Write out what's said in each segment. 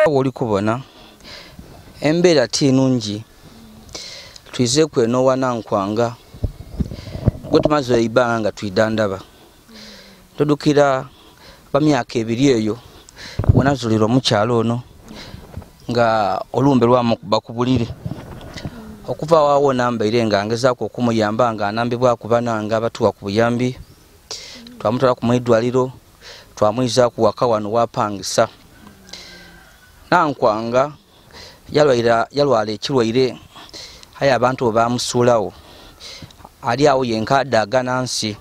oli kubona embeera tinungi tuize kweno wanankwanga gwe tumaze ibanga nga twidandaba tudukira bamyaka ebiri eyo wanazulira omukyalo ono nga olumbe lwamukuba ku bulire okuva waawo nambaire nga ngezaako okumuyamba nga anambibwako bananga batuwa ku buyambi twamutwala ku mwidwaliro twamwiza ku waka wano wapangisa nankwanga yalwala ekirwaire aye abantu bamusuulawo ali awo yenkadagana nsi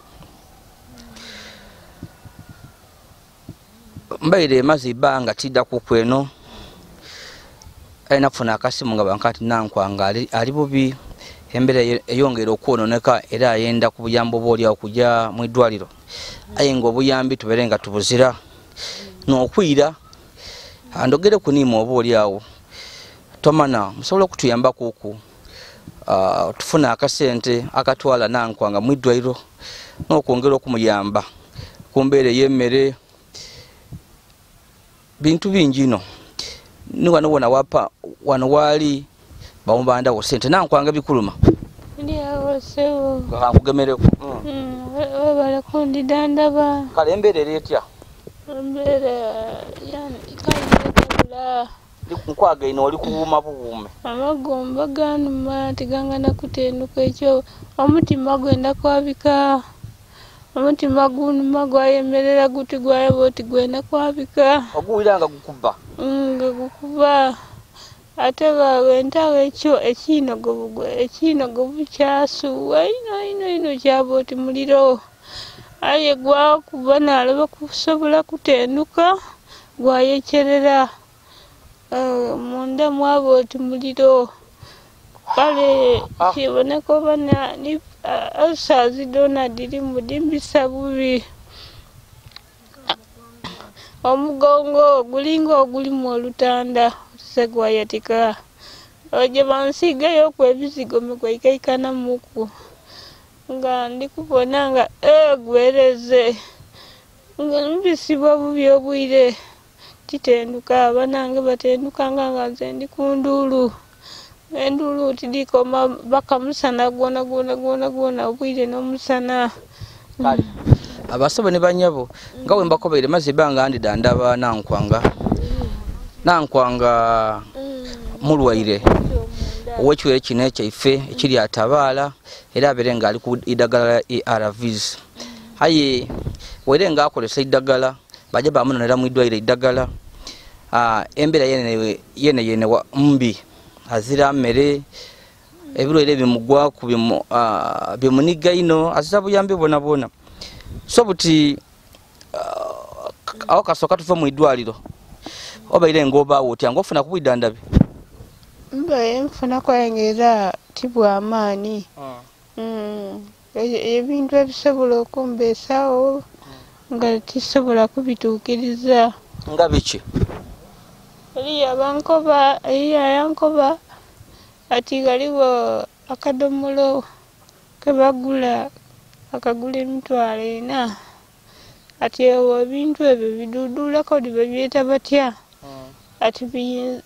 mbaire maze ibanga tiddaku kweno ayina kufuna akasimu nga bankati nankwanga ali bubi embeera eyongera okwononeka era ayenda ku buyambi obaoliawo kujja mu iddwaliro aye nga obuyambi tubeere nga tubuzira n'okwira andogere kuniima obaoliawo tomana musobola okutuyamba kuku tufuna akasente akatwala nankwanga mu iddwaliro n'okwongera okumuyamba ku mbeera ey'emmere bintu bingi no ni wano wona wapa wano wali bamubandawo sente nankwanga bikuluma ndiawo sewo kakugemereko webale kundidandaba kale embeera eretya embeera yani kayinetebula nkwaga ino oli kubuuma bubuume amagomba ganuma tigangana kutenduka ekyo omutima gwenda kwabika omutima gunuma gwayemerera guti gwayaba oti gwenda kwabika oguwira nga gukuba nga gukuba ate bawentawo ekyo ekinogovu kyasuwa ino kyaba oti muliro aye gwakuba nalaba kusobola kutenduka gwayekyerera munda mwaba oti muliro kale kiboneka oba ni alsazi dona diri mudimbisa bubi omugongo gulinga ogulimu olutanda segwayatika oje bansigayo kwebizigo mekwaikaikana muku nga ndikubona nga gwereze nga mbisibwa bubi obwire titenduka banange batenduka nga nze ndi kundulu endulu tidikoma bakamusana gwona obwire n'omusana kale abasobe ne banyabo nga bwe mbakobeire maze ibanga ndidandaba nankwanga mulwaire ow'ekiwere kino ekyaife ekiri atabaala era abeere nga ali ku iddagala ARVs aye were nga akolesa iddagala bajja bamunonera mu iddwaliro iddagala embeera yene mbi azira mmere ebirwaire bimugwaku bimuniga ino azira buyambi bwona so buti awo kasooka tuva mu iddwaliro obaire ng'obaawo otya ng'ofuna ku bwidandabi mbaye nfuna kwayengera tibwamaani ebintu ebisobola okumbeesawo nga tisobola kubituukiriza nga biki yankoba ati galiwo akadomolo kebagula akagula $40 ati ewo ebintu ebyo bidudulako dibabyeta batya ati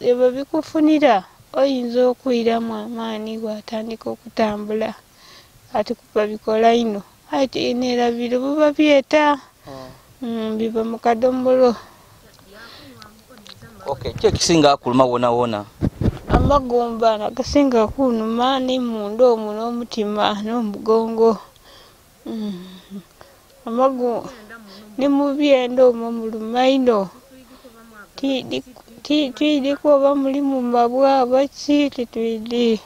ebyo bikufunira oyinza okwiramu amaani gwatandika okutambula ati kuba bikola ino ati nerabiro buba byeta biba mu kadomolo kyekisinga akuluma wona amagumba nagasinga kunuma ni munda omwo n'omutima n'omugongo ni mubyenda omwo muluma ino twidiko oba muli mu mabwa oba ki titwidi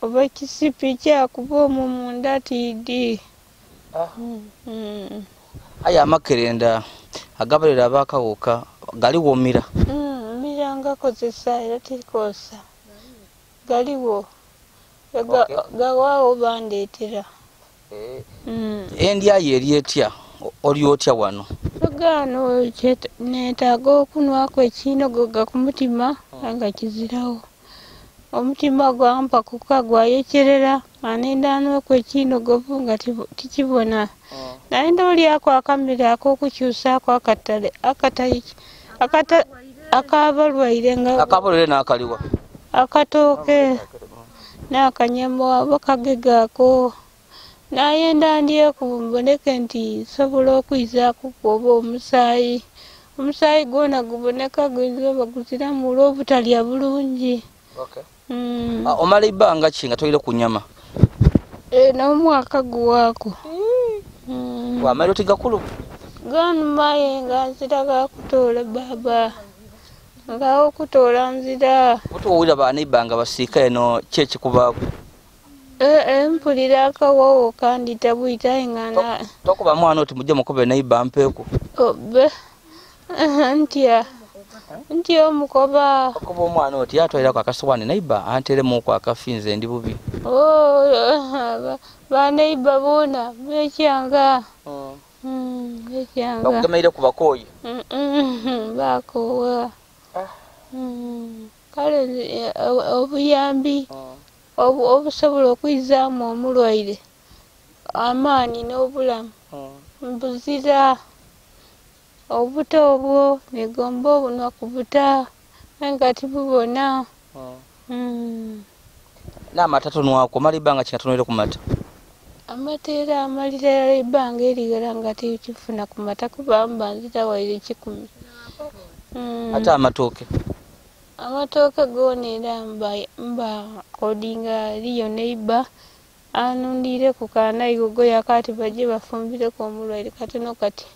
oba kisipi kyakuba omwo munda tidi aye amakerenda agabalira abakawuka galiwomira miranga kozesa era tikosa galiwo gawaawo bandeetera endyayo eri etya oli otya wano gano neetaaga okunwako ekinogoga ku mutima nga kizirawo omutima gwampa kuka gwayekyerera anenda anweko ekinogovu nga tikibona naye ndolyako akamere ak'okukyusaako akatale akabalwaire nga akabalwaire n'akaliwa akatooke n'akanyama bakagegaako nayenda ndyeku mboneke nti sobola okwizaako oba omusaayi gwona guboneka guyinza oba guziramu olw'obutalya bulungi. omala ibbanga ki nga toyire ku nyama? N'omwaka guwaako wamairo tigakulu ganumaye nga nzira gakutoola baba nga okutoola nzira otuwulira baana ibbanga basiika eno kyekikubaako? Mpulira akawawo kandi tabuyitaye nga tokuba mwana oti mujje mukube naibba mpeeku obe ntya omukoba okuba omwana oti atwalirako akasowani naibba anteremuku akafinze ndi bubi banaiba boona bekyanga bakugemeire ku bakooyi bakoowa kale obuyambi obusobola okwizaamu omulwaire amaani n'obulamu mbuzira obuto obwo negomba obunwa ku buta nga tibubona. n'amata tonwako omala ibbanga ki nga tonwire ku mata? Amata era amalira ibbanga erigala nga tikifuna ku mata kuba mba nzira waire 10. ate amatooke goona era mba kodinga liyo neiba anundire ku kanaigogo yakati baje bafumbireko omulwaire katono kati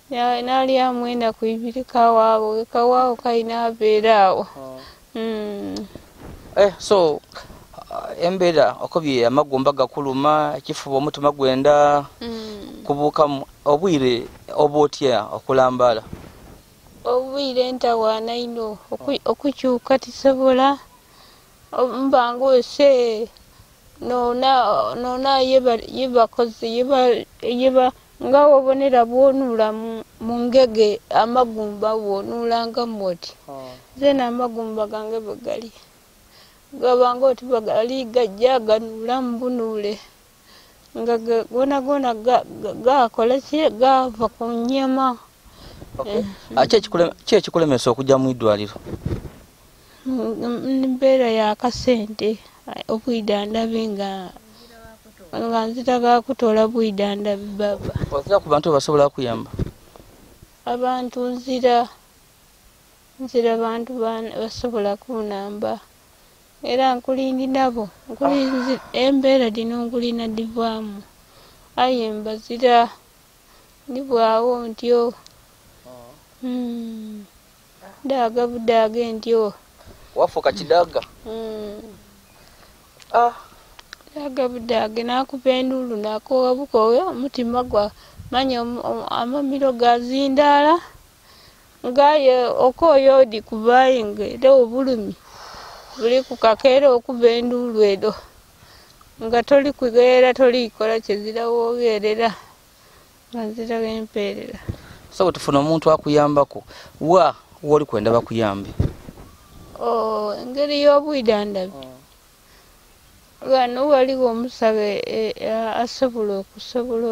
nali amwenda ku 2 kawaawo kayina abeeraawo. So embeera okobye amagumba gakuluma ekifuba omutima gwenda kubuukamu obwire obwotya okulambala? Obwire ntawaana ino okukyuka tisobola mbanga ose nona yebakoze nga wobonera bwonula mu ngege amagumba bwonulanga moti zena amagumba gange bwegali gabanga oti bagali gajja ganula mu bunule nga gona gakola gava ku nyama. Kyekikulemesa okujja mu iddwaliro? Mbeera yakasente obwidandabi nga nzira gakutoola bwidandabi baba. Ozira ku bantu basobola kuyamba? Abantu nzira bantu basobola kunamba era nkulindi nabo embeera dino nkulina divaamu aye mbazira ndibwawo ntyo daaga budaaga ntyo wafuuka kidaaga? Daaga budaaga nakuba enduulu nakoowa bukoowe omutima gwa manya amamiro gazindaala ngaye okooya odi kubaye ng'era obulumi buli ku kakeera okuba enduulu edo nga toli kugeera tolikola kyezira woogerera nga nzira empeerera. So tufuna omuntu akuyambako woli kwenda bakuyambe? Engeri y'obwidandabi wano waliwo omusabe asobola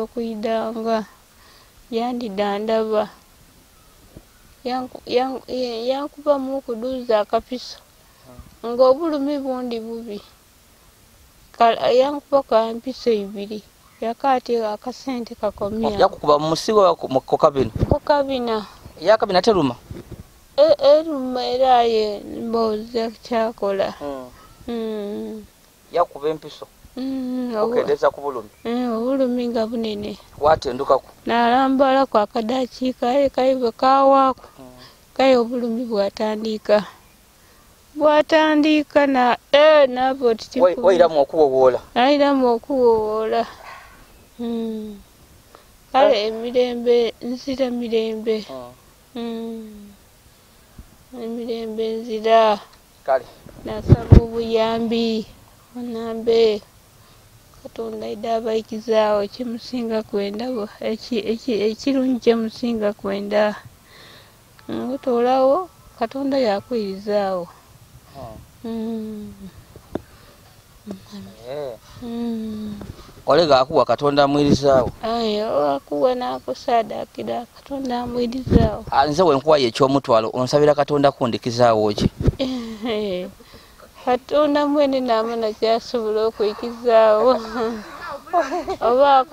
okuyidanga yandidandaba yankubamu okuduuza akapiso nga obulumi bundi bubi yankuba ka mpiso 2 yakati akasente kakomya yakukuba mu musigo kokabina yakabina teruma eruma era ye mboza kyakola yakuba empiso okedeza ku bulumi obulumi nga bunene watendukako nalambala ku akadakiika kaiwe kawaako kaye obulumi bwatandika na nabo wairamu okuwowoola kale emirembe nzira mirembe nzira kale nasaba obuyambi onambe Katonda idaba ikizaawo kimusinga kwenda ekirungi kyemusinga kwenda ngutolawo Katonda yakwirizaawo. olega akuwa katonda amwirizaawo akuwa n'akusaadaakira katonda amwirizaawo nze wenkuwayo ekyomutwalo onsabira katonda kundikizaawo ki katonda mwene n'amana kyasobola okwikizaawo oba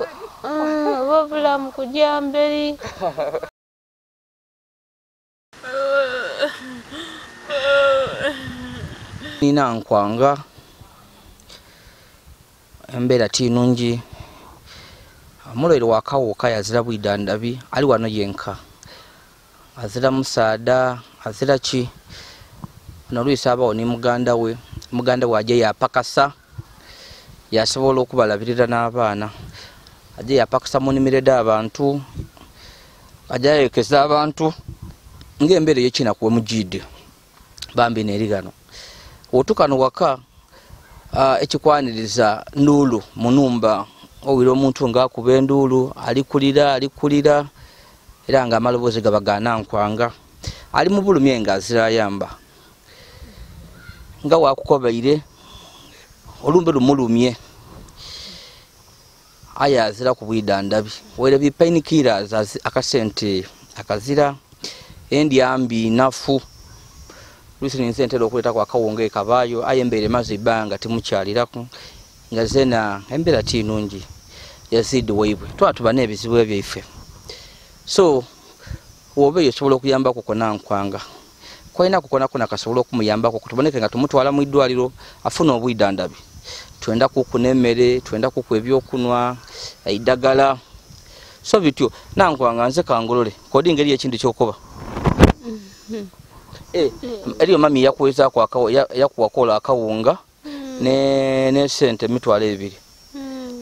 obulamu kujja mberi nina nkwanga embeera tinungi omulwaire wakawuka yazira bwidandabi ali wano yenka azira musaada azira ki nolwisa abawo ni muganda we ajja yapakasa yasobola okubalabirira n'abaana ajja yapakasa munimirede abantu ajja yekeza abantu ng'embeera ey'ekinaku wemugidde bambi neeri gano otukano waka ekikwaniriza nduulu munumba owira omuntu ng'akuba enduulu alikulira era nga amaloboozi gabagaana nkwanga ali mu bulumi nga azira ayamba nga wakukobaire olumbe lumulumye aye azira ku bwidandabi wera bipain killers akasente akazira endyambi nafu Luisini ntera okuleetako akawunga ekabaayo aye embeera emaze ebbanga temukyaliraku nga zena embeera tinungi yazidde waibwe twatuba n'ebizibu ebyaife so woba eyo osobola okuyambako kona nkwanga kwalina kukonako nakasobola okumuyambako kutuboneke nga tumutwala mu iddwaliro afuna obwidandabi twenda kuku n'emmere twenda kuku ebyokunwa eddagala so bityo nankwanga nze kangolole kodi ngeri ekintu kyokuba eriyo mami yakuwakola akawunga ne sente mitwalo 2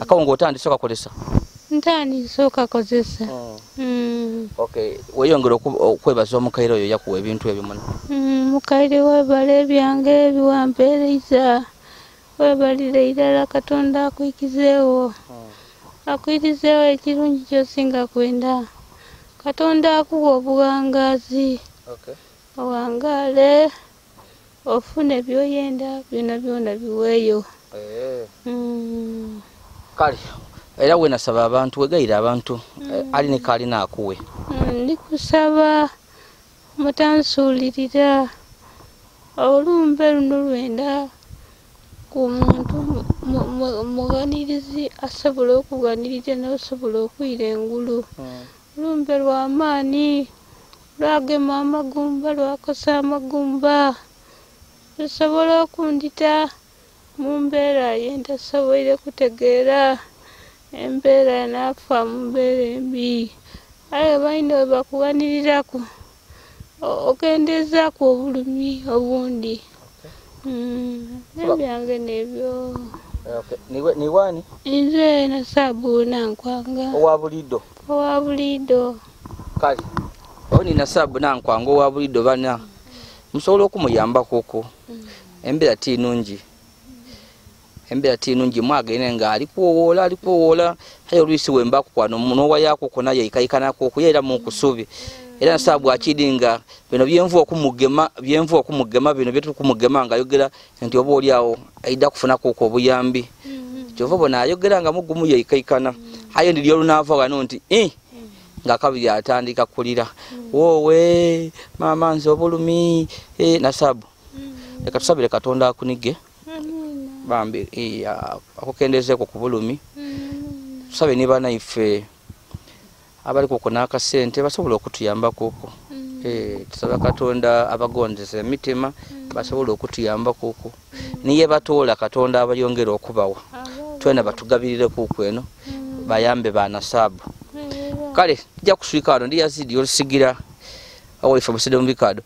akawunga otandise okakolesa ntandise okakozesa okay weyongera okwebaza omukaire oyo yakuwa ebintu ebyo muno mukaire webale ebyange ebiwampeereza webalire irala katonda akwikizeewo akwirizeewo ekirungi kyosinga kwenda katonda akuwa obuwangazi owangaale ofune byoyenda byona biweeyo kale era wenasaba abantu wegayira abantu alina kalina akuwe ndikusaba mutansuulirira olumbe luno lwenda ku muntu muganirizi asobola okuganirira n'osobola okwira engulu olumbe lw'amaani lwagema amagumba lwakosa amagumba lusobola okundita mu mbeera yentasoboire kutegeera embeera naafa mu mbeera embi aye balina we bakuwaniriraku okendeezaaku obulumi obundi nebyange nebyo niwani nze Nasaabu Nankwanga owa buliido kale oni Nasaabu Nankwanga owa buliido bana musobola okumuyambako okwo embeera tinungi mwagene nga alikuwoola aye olwisi wemba kukwano munowa yako kona yikayikanako okuyera mu kusubi era Nasaabu akidinga bino byenvu okumugema bino byetukumugema nga ayogera nti oba oli awo aida kufunako okwo obuyambi kyova bona ayogera nga mugumu yikayikana aye ndiri olunaava wano nti nga kabiri atandika kulira wowe mama nze obulumi Nasaabu leka tusabire katonda akunige bambi akukendezeeko ku bulumi tusabe niba naife abaliko kunaka sente basobola okutuyambako okwo tusaba katonda abagondeze emitima basobola okutuyambako okwo niye batoola katonda abayongera okubawa twena batugabirire kuko eno bayambe ba Nasaabu kale tujja kuswika wano ndi yazidi olusigira awaife busede mu bikado